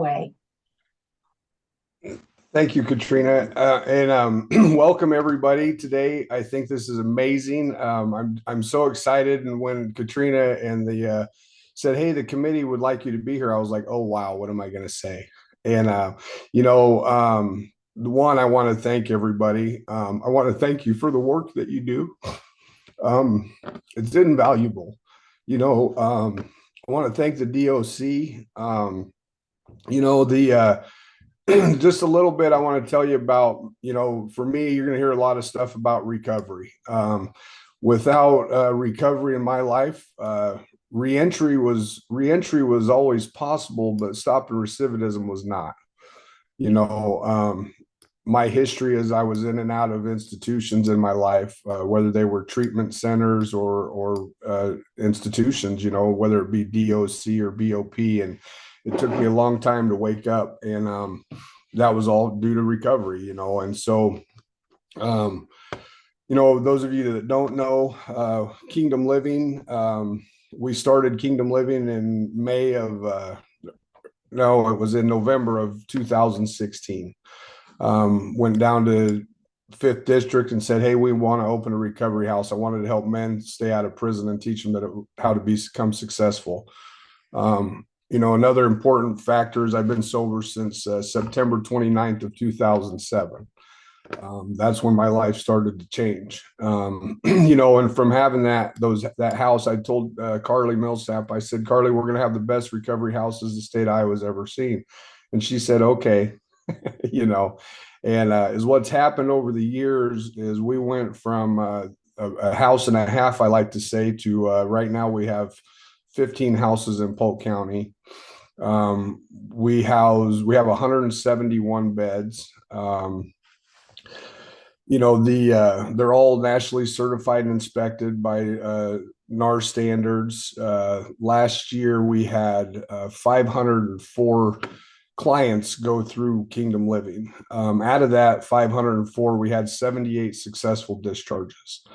away. Thank you, Katrina, welcome everybody today. I think this is amazing. I'm so excited, and when Katrina and the said, "Hey, the committee would like you to be here," I was like, "Oh wow, what am I going to say?" And you know, the one I want to thank everybody. I want to thank you for the work that you do. Um, it's invaluable. You know, I want to thank the DOC. The just a little bit I want to tell you about, for me, you're going to hear a lot of stuff about recovery. Without recovery in my life, reentry was always possible, but stopping recidivism was not. You know, my history is I was in and out of institutions in my life, whether they were treatment centers or institutions, whether it be DOC or BOP, and it took me a long time to wake up, and that was all due to recovery, and so those of you that don't know, Kingdom Living, we started Kingdom Living in May of no, it was in November of 2016. Went down to fifth district and said, "Hey, we want to open a recovery house." I wanted to help men stay out of prison and teach them how to become successful. Another important factor is I've been sober since September 29th of 2007. That's when my life started to change. And from having that house, I told Carly Millsap, I said, "Carly, we're going to have the best recovery houses the state of Iowa's ever seen." And she said, "Okay." And is what's happened over the years is we went from a house and a half, I like to say, to right now we have 15 houses in Polk County. We have 171 beds. They're all nationally certified and inspected by NAR standards. Last year we had 504 clients go through Kingdom Living. Out of that 504, we had 78 successful discharges,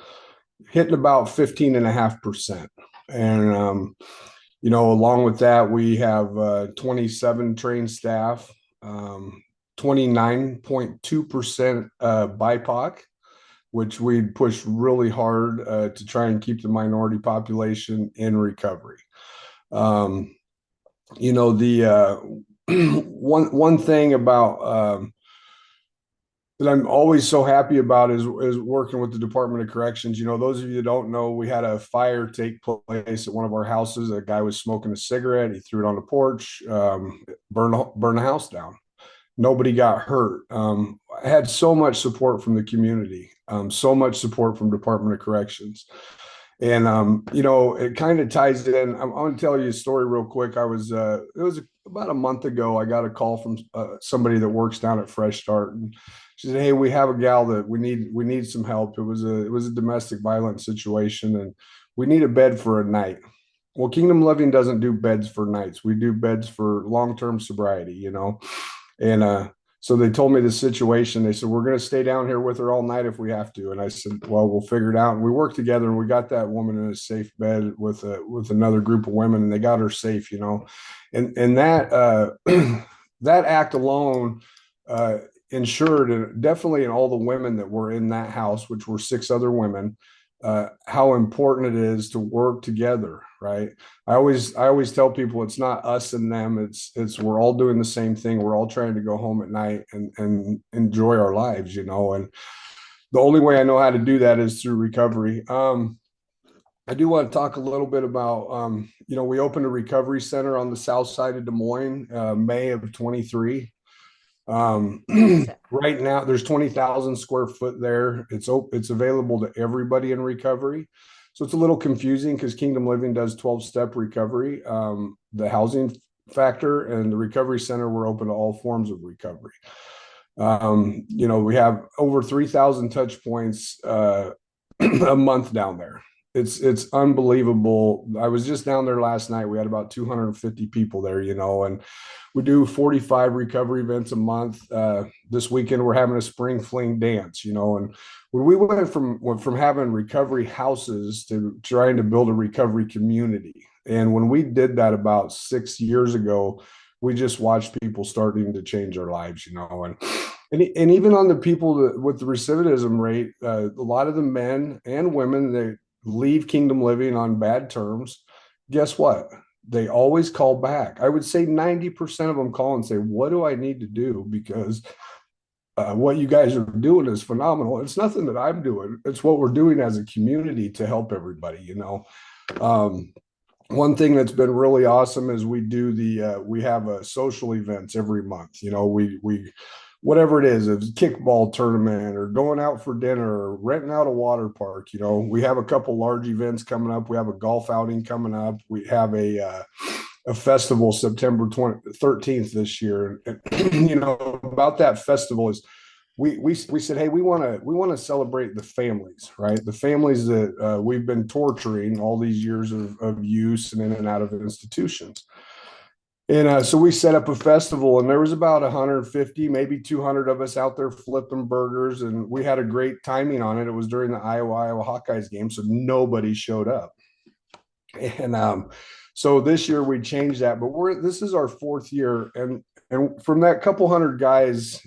hitting about 15.5%. And along with that, we have 27 trained staff, 29.2% BIPOC, which we push really hard to try and keep the minority population in recovery. One thing about that I'm always so happy about is working with the Department of Corrections. Those of you that don't know, we had a fire take place at one of our houses. A guy was smoking a cigarette. He threw it on the porch, burned the house down. Nobody got hurt. I had so much support from the community, so much support from Department of Corrections. And it kind of ties in. I'm going to tell you a story real quick. It was about a month ago. I got a call from somebody that works down at Fresh Start, and she said, "Hey, we have a gal that we need some help. It was a domestic violence situation, and we need a bed for a night." Well, Kingdom Living doesn't do beds for nights. We do beds for long-term sobriety, and so they told me the situation. They said, "We're going to stay down here with her all night if we have to." And I said, "Well, we'll figure it out." And we worked together, and we got that woman in a safe bed with another group of women, and they got her safe, and that that act alone ensured, and definitely in all the women that were in that house, which were 6 other women, how important it is to work together, right? I always tell people it's not us and them. It's we're all doing the same thing. We're all trying to go home at night and enjoy our lives, and the only way I know how to do that is through recovery. I do want to talk a little bit about, we opened a recovery center on the south side of Des Moines, May of 23. Right now there's 20,000 square foot there. It's available to everybody in recovery. So it's a little confusing because Kingdom Living does 12-step recovery, the housing factor, and the recovery center, we're open to all forms of recovery. We have over 3,000 touch points a month down there. It's unbelievable. I was just down there last night. We had about 250 people there, and we do 45 recovery events a month. This weekend we're having a spring fling dance, and when we went from having recovery houses to trying to build a recovery community, and when we did that about 6 years ago, we just watched people starting to change their lives, you know, and even on the people with the recidivism rate, a lot of the men and women they leave Kingdom Living on bad terms. Guess what? They always call back. I would say 90% of them call and say, "What do I need to do?" Because what you guys are doing is phenomenal. It's nothing that I'm doing. It's what we're doing as a community to help everybody, you know. Um, One thing that's been really awesome is we have social events every month. You know, we whatever it is, if it's a kickball tournament or going out for dinner or renting out a water park. You know, we have a couple large events coming up. We have a golf outing coming up. We have a festival September 13th this year. And, you know, about that festival is we said, hey, we want to celebrate the families, right? The families that we've been torturing all these years of use and in and out of institutions. And so we set up a festival, and there was about 150, maybe 200 of us out there flipping burgers, and we had a great timing on it. It was during the Iowa Hawkeyes game, so nobody showed up. And so this year we changed that, but this is our fourth year, and from that couple hundred guys,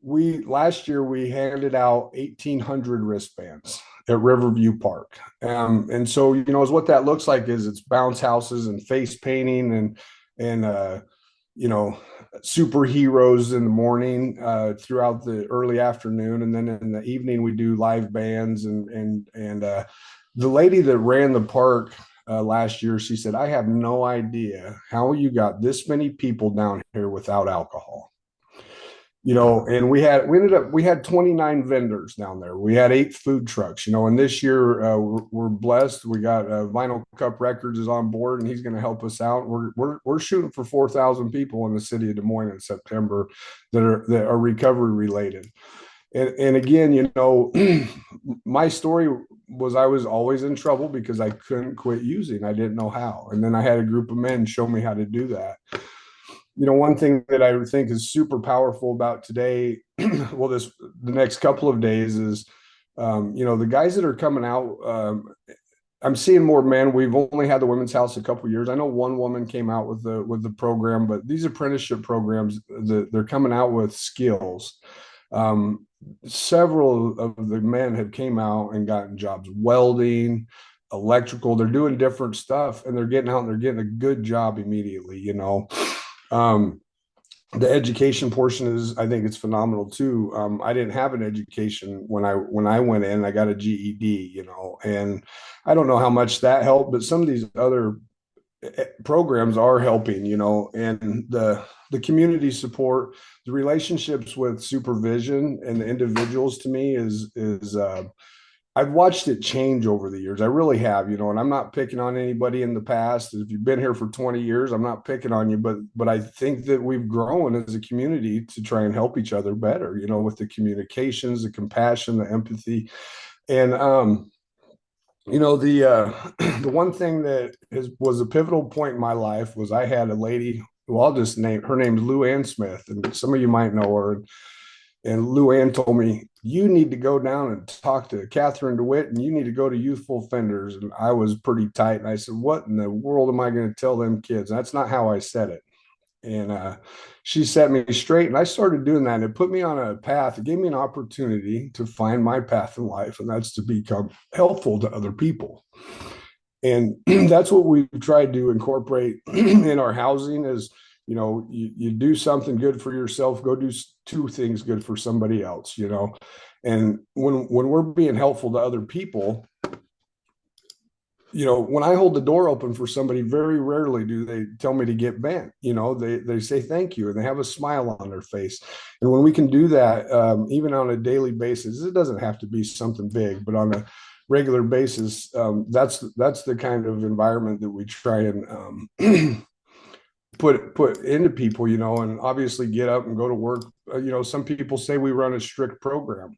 we last year we handed out 1,800 wristbands at Riverview Park. And so, you know, as what that looks like is it's bounce houses and face painting and you know, superheroes in the morning throughout the early afternoon. And then in the evening, we do live bands and the lady that ran the park last year, she said, I have no idea how you got this many people down here without alcohol. You know, and we had 29 vendors down there. We had 8 food trucks, you know, and this year we're blessed. We got Vinyl Cup Records is on board, and he's going to help us out. We're shooting for 4,000 people in the city of Des Moines in September that are recovery related. And again, you know, my story was I was always in trouble because I couldn't quit using. I didn't know how. And then I had a group of men show me how to do that. You know, one thing that I think is super powerful about today, well, the next couple of days is, you know, the guys that are coming out. I'm seeing more men. We've only had the Women's House a couple of years. I know one woman came out with the program, but these apprenticeship programs, they're coming out with skills. Several of the men have came out and gotten jobs welding, electrical. They're doing different stuff, and they're getting out and they're getting a good job immediately. You know. The education portion is, I think it's phenomenal too. I didn't have an education when I went in. I got a GED, you know, and I don't know how much that helped, but some of these other programs are helping, you know, and the community support, the relationships with supervision and the individuals to me is I've watched it change over the years. I really have, you know, and I'm not picking on anybody in the past. If you've been here for 20 years, I'm not picking on you, but I think that we've grown as a community to try and help each other better, you know, with the communications, the compassion, the empathy. And you know, the one thing that was a pivotal point in my life was I had a lady who I'll just name, her name's Lou Ann Smith, and some of you might know her. And Lou Ann told me, you need to go down and talk to Catherine DeWitt, and you need to go to youthful offenders. And I was pretty tight. And I said, what in the world am I going to tell them kids? And that's not how I said it. And she set me straight. And I started doing that. And it put me on a path. It gave me an opportunity to find my path in life. And that's to become helpful to other people. And that's what we've tried to incorporate in our housing is, you know, you do something good for yourself, go do 2 things good for somebody else, you know. And when we're being helpful to other people, you know, when I hold the door open for somebody, very rarely do they tell me to get bent. You know, they say thank you and they have a smile on their face. And when we can do that, even on a daily basis, it doesn't have to be something big, but on a regular basis, that's the kind of environment that we try and put into people, you know, and obviously get up and go to work. You know, some people say we run a strict program.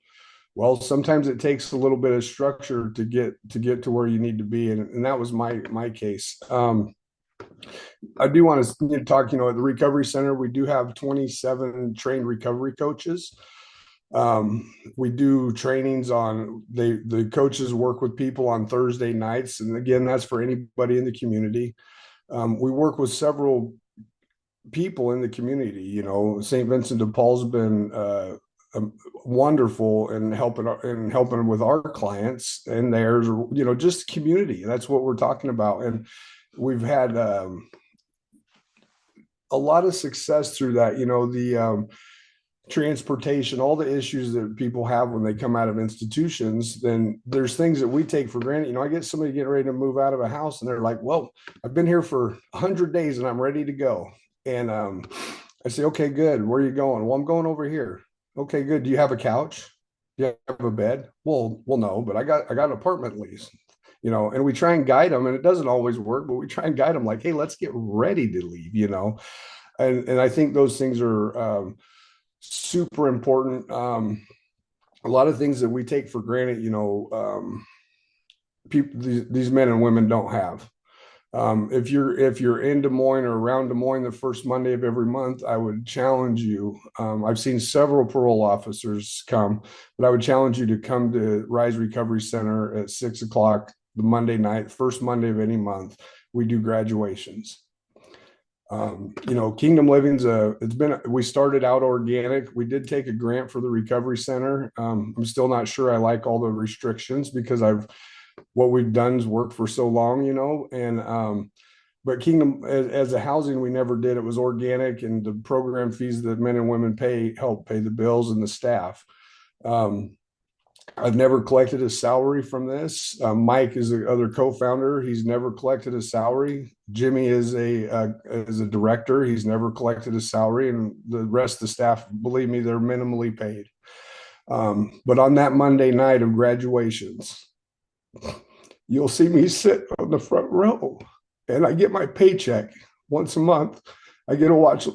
Well, sometimes it takes a little bit of structure to get to where you need to be, and that was my case. I do want to talk. You know, at the recovery center, we do have 27 trained recovery coaches. We do trainings on the coaches work with people on Thursday nights, and again, that's for anybody in the community. We work with several people in the community. St. Vincent de Paul's been wonderful in helping with our clients and theirs. Just community. That's what we're talking about, and we've had a lot of success through that. The transportation, all the issues that people have when they come out of institutions, then there's things that we take for granted. I get somebody getting ready to move out of a house and they're like, well, I've been here for 100 days and I'm ready to go. And I say, okay, good. Where are you going? Well, I'm going over here. Okay, good. Do you have a couch? Do you have a bed? Well, no, but I got an apartment lease. And we try and guide them, and it doesn't always work, but we try and guide them like, hey, let's get ready to leave. And I think those things are super important. A lot of things that we take for granted, people, these men and women don't have. If you're in Des Moines or around Des Moines the first Monday of every month, I would challenge you. I've seen several parole officers come, but I would challenge you to come to Rise Recovery Center at 6 o'clock the Monday night, first Monday of any month. We do graduations. Kingdom Living's we started out organic. We did take a grant for the recovery center. I'm still not sure I like all the restrictions because what we've done is worked for so long, and but Kingdom as a housing, we never did. It was organic, and the program fees that men and women help pay the bills and the staff. I've never collected a salary from this. Mike is the other co-founder. He's never collected a salary. Jimmy is a director. He's never collected a salary, and the rest of the staff, believe me, they're minimally paid. But on that Monday night of graduations, you'll see me sit on the front row, and I get my paycheck once a month. I get to watch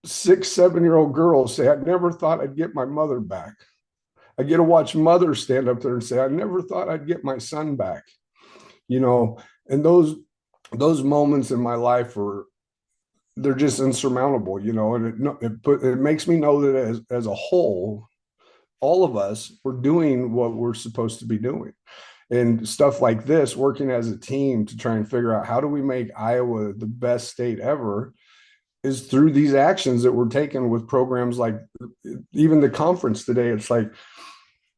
6, 7-year-old girls say, "I never thought I'd get my mother back." I get to watch mothers stand up there and say, "I never thought I'd get my son back." And those moments in my life they're just insurmountable, and it makes me know that as a whole, all of us, we're doing what we're supposed to be doing. And stuff like this, working as a team to try and figure out how do we make Iowa the best state ever, is through these actions that we're taking with programs like even the conference today. It's like,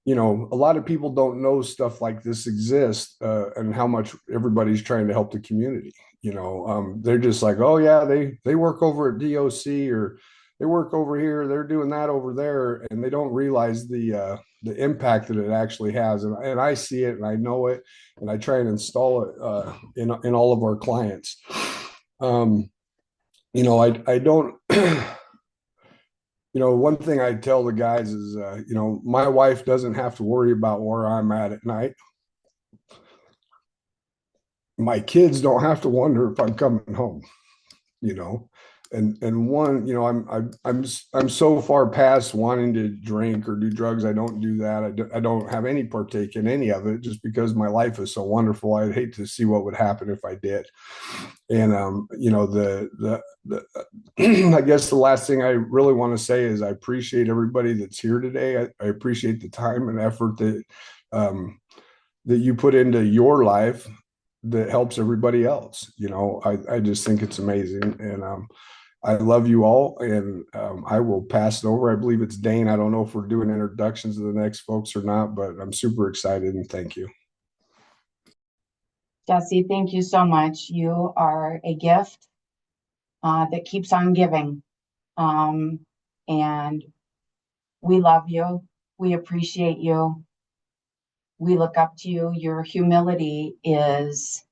a lot of people don't know stuff like this exists, and how much everybody's trying to help the community. They're just like, oh yeah, they work over at DOC, or they work over here, they're doing that over there, and they don't realize the impact that it actually has. And I see it and I know it, and I try and install it in all of our clients. I don't. One thing I tell the guys is, my wife doesn't have to worry about where I'm at night. My kids don't have to wonder if I'm coming home, and one, I'm so far past wanting to drink or do drugs. I don't do that. I don't have any partake in any of it, just because my life is so wonderful. I'd hate to see what would happen if I did. And the I guess the last thing I really want to say is I appreciate everybody that's here today. I appreciate the time and effort that you put into your life that helps everybody else. I just think it's amazing, and I love you all, and I will pass it over. I believe it's Dane. I don't know if we're doing introductions to the next folks or not, but I'm super excited, and thank you. Jessie, thank you so much. You are a gift that keeps on giving. And we love you. We appreciate you. We look up to you. Your humility is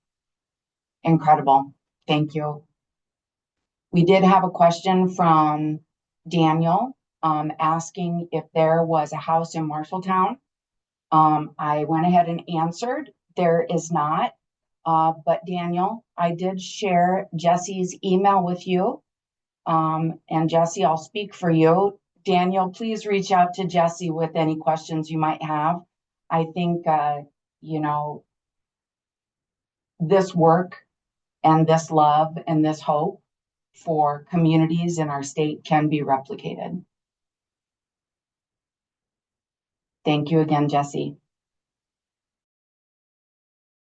incredible. Thank you. We did have a question from Daniel asking if there was a house in Marshalltown. I went ahead and answered. There is not. But Daniel, I did share Jessie's email with you. And Jessie, I'll speak for you. Daniel, please reach out to Jessie with any questions you might have. I think, this work and this love and this hope for communities in our state can be replicated. Thank you again, Jessie.